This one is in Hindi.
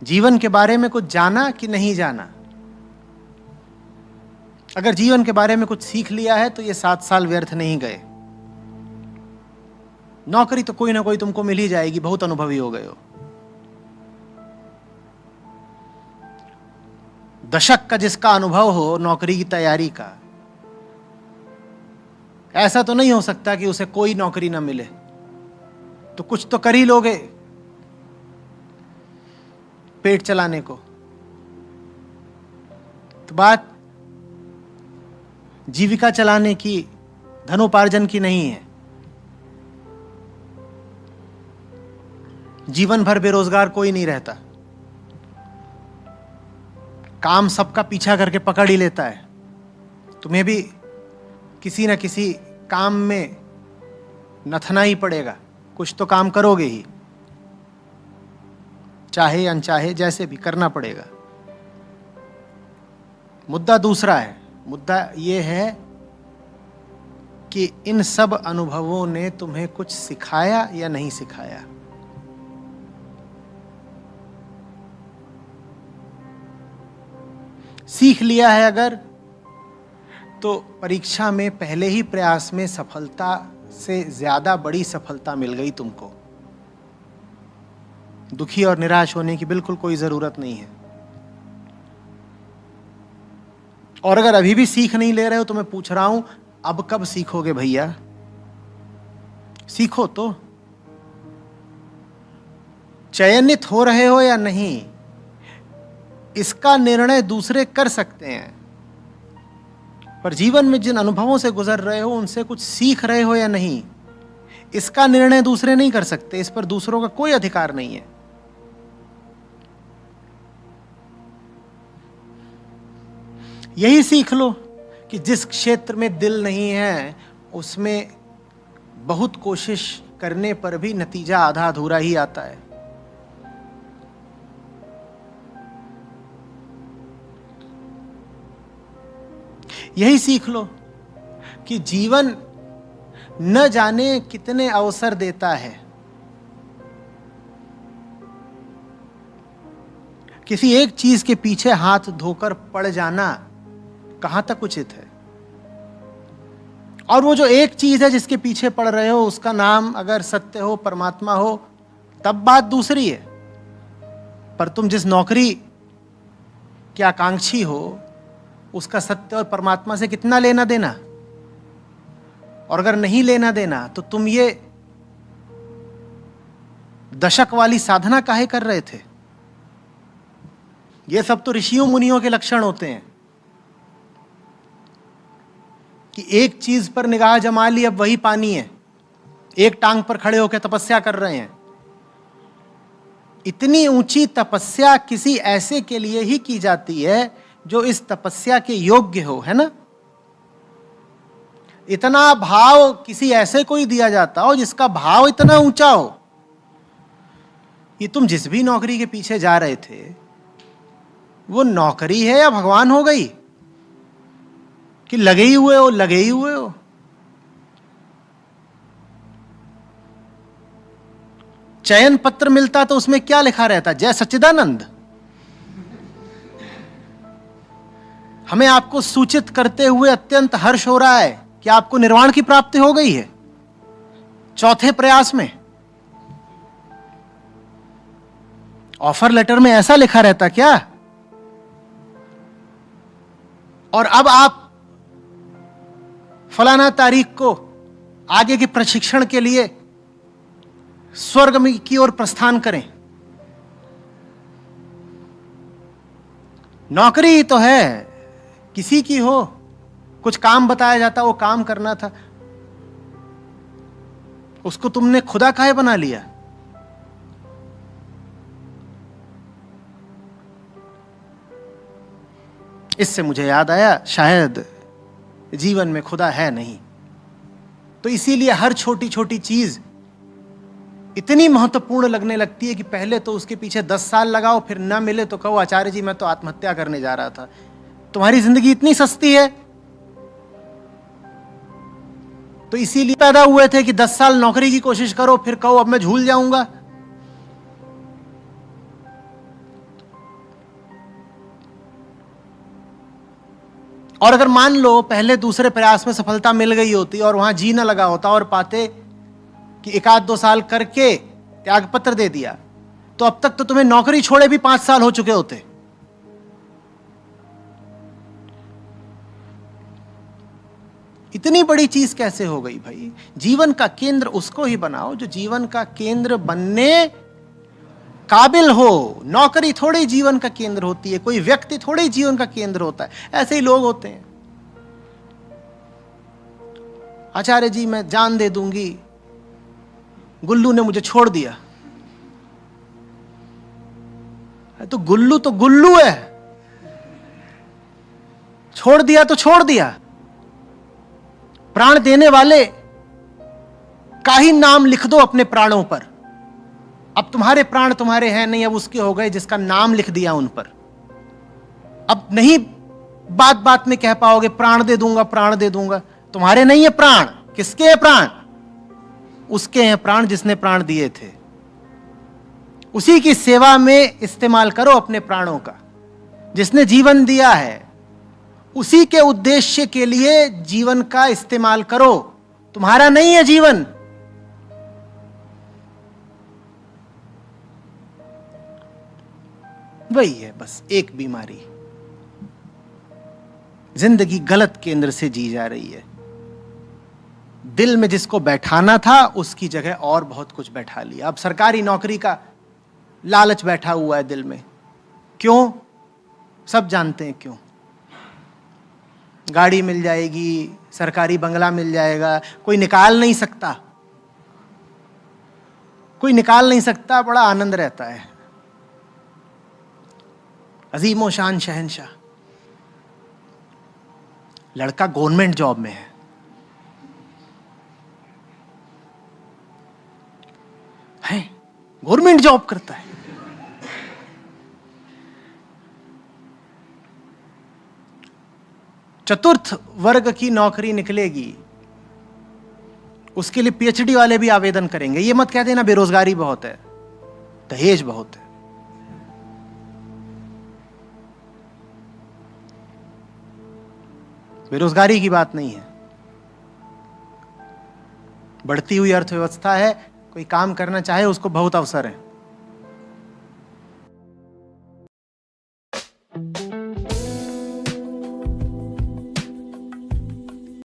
जीवन के बारे में कुछ जाना कि नहीं जाना? अगर जीवन के बारे में कुछ सीख लिया है तो ये 7 साल व्यर्थ नहीं गए। नौकरी तो कोई ना कोई तुमको मिल ही जाएगी, बहुत अनुभवी हो गए हो। दशक का जिसका अनुभव हो नौकरी की तैयारी का, ऐसा तो नहीं हो सकता कि उसे कोई नौकरी ना मिले, तो कुछ तो कर ही लोगे पेट चलाने को। तो बात जीविका चलाने की, धनोपार्जन की नहीं है। जीवन भर बेरोजगार कोई नहीं रहता, काम सबका पीछा करके पकड़ ही लेता है। तुम्हें भी किसी न किसी काम में नथना ही पड़ेगा, कुछ तो काम करोगे ही, चाहे अनचाहे, जैसे भी करना पड़ेगा। मुद्दा दूसरा है। मुद्दा यह है कि इन सब अनुभवों ने तुम्हें कुछ सिखाया या नहीं सिखाया। सीख लिया है अगर, तो परीक्षा में पहले ही प्रयास में सफलता से ज्यादा बड़ी सफलता मिल गई तुमको। दुखी और निराश होने की बिल्कुल कोई जरूरत नहीं है। और अगर अभी भी सीख नहीं ले रहे हो तो मैं पूछ रहा हूं, अब कब सीखोगे भैया? सीखो तो। चयनित हो रहे हो या नहीं, इसका निर्णय दूसरे कर सकते हैं, पर जीवन में जिन अनुभवों से गुजर रहे हो उनसे कुछ सीख रहे हो या नहीं, इसका निर्णय दूसरे नहीं कर सकते। इस पर दूसरों का कोई अधिकार नहीं है। यही सीख लो कि जिस क्षेत्र में दिल नहीं है उसमें बहुत कोशिश करने पर भी नतीजा आधा अधूरा ही आता है। यही सीख लो कि जीवन न जाने कितने अवसर देता है। किसी एक चीज के पीछे हाथ धोकर पड़ जाना कहां तक उचित है? और वो जो एक चीज है जिसके पीछे पड़ रहे हो, उसका नाम अगर सत्य हो, परमात्मा हो, तब बात दूसरी है। पर तुम जिस नौकरी के आकांक्षी हो, उसका सत्य और परमात्मा से कितना लेना देना? और अगर नहीं लेना देना तो तुम ये दशक वाली साधना काहे कर रहे थे? ये सब तो ऋषियों मुनियों के लक्षण होते हैं कि एक चीज पर निगाह जमा ली, अब वही पानी है, एक टांग पर खड़े होकर तपस्या कर रहे हैं। इतनी ऊंची तपस्या किसी ऐसे के लिए ही की जाती है जो इस तपस्या के योग्य हो, है ना? इतना भाव किसी ऐसे को ही दिया जाता हो जिसका भाव इतना ऊंचा हो। ये तुम जिस भी नौकरी के पीछे जा रहे थे, वो नौकरी है या भगवान हो गई कि लगे ही हुए हो, लगे ही हुए हो? चयन पत्र मिलता तो उसमें क्या लिखा रहता? जय सच्चिदानंद। हमें आपको सूचित करते हुए अत्यंत हर्ष हो रहा है कि आपको निर्वाण की प्राप्ति हो गई है चौथे प्रयास में। ऑफर लेटर में ऐसा लिखा रहता क्या? और अब आप फलाना तारीख को आगे के प्रशिक्षण के लिए स्वर्ग में की ओर प्रस्थान करें। नौकरी तो है, किसी की हो, कुछ काम बताया जाता, वो काम करना था, उसको तुमने खुदा काहे बना लिया? इससे मुझे याद आया, शायद जीवन में खुदा है नहीं, तो इसीलिए हर छोटी छोटी चीज इतनी महत्वपूर्ण लगने लगती है कि पहले तो उसके पीछे 10 साल लगाओ, फिर ना मिले तो कहो आचार्य जी मैं तो आत्महत्या करने जा रहा था। तुम्हारी जिंदगी इतनी सस्ती है। तो इसीलिए पैदा हुए थे कि 10 साल नौकरी की कोशिश करो, फिर कहो अब मैं झूल जाऊंगा। और अगर मान लो पहले दूसरे प्रयास में सफलता मिल गई होती और वहां जी न लगा होता और पाते कि 1-2 साल करके त्यागपत्र दे दिया, तो अब तक तो तुम्हें नौकरी छोड़े भी 5 साल हो चुके होते। इतनी बड़ी चीज कैसे हो गई भाई? जीवन का केंद्र उसको ही बनाओ जो जीवन का केंद्र बनने काबिल हो। नौकरी थोड़ी जीवन का केंद्र होती है, कोई व्यक्ति थोड़ी जीवन का केंद्र होता है, ऐसे ही लोग होते हैं। आचार्य जी मैं जान दे दूंगी, गुल्लू ने मुझे छोड़ दिया। तो गुल्लू है, छोड़ दिया तो छोड़ दिया। प्राण देने वाले का ही नाम लिख दो अपने प्राणों पर। अब तुम्हारे प्राण तुम्हारे हैं नहीं, अब उसके हो गए जिसका नाम लिख दिया उन पर। अब नहीं बात बात में कह पाओगे प्राण दे दूंगा, प्राण दे दूंगा। तुम्हारे नहीं है प्राण, किसके हैं प्राण? उसके हैं प्राण जिसने प्राण दिए थे। उसी की सेवा में इस्तेमाल करो अपने प्राणों का। जिसने जीवन दिया है उसी के उद्देश्य के लिए जीवन का इस्तेमाल करो। तुम्हारा नहीं है जीवन। वही है बस एक बीमारी, जिंदगी गलत केंद्र से जी जा रही है। दिल में जिसको बैठाना था उसकी जगह और बहुत कुछ बैठा लिया। अब सरकारी नौकरी का लालच बैठा हुआ है दिल में। क्यों? सब जानते हैं क्यों। गाड़ी मिल जाएगी, सरकारी बंगला मिल जाएगा, कोई निकाल नहीं सकता, कोई निकाल नहीं सकता, बड़ा आनंद रहता है। अजीमो शान शहंशाह। लड़का गवर्नमेंट जॉब में है, गवर्नमेंट जॉब करता है। चतुर्थ वर्ग की नौकरी निकलेगी, उसके लिए पीएचडी वाले भी आवेदन करेंगे। ये मत कह देना बेरोजगारी बहुत है, दहेज बहुत है। बेरोजगारी की बात नहीं है, बढ़ती हुई अर्थव्यवस्था है। कोई काम करना चाहे उसको बहुत अवसर है।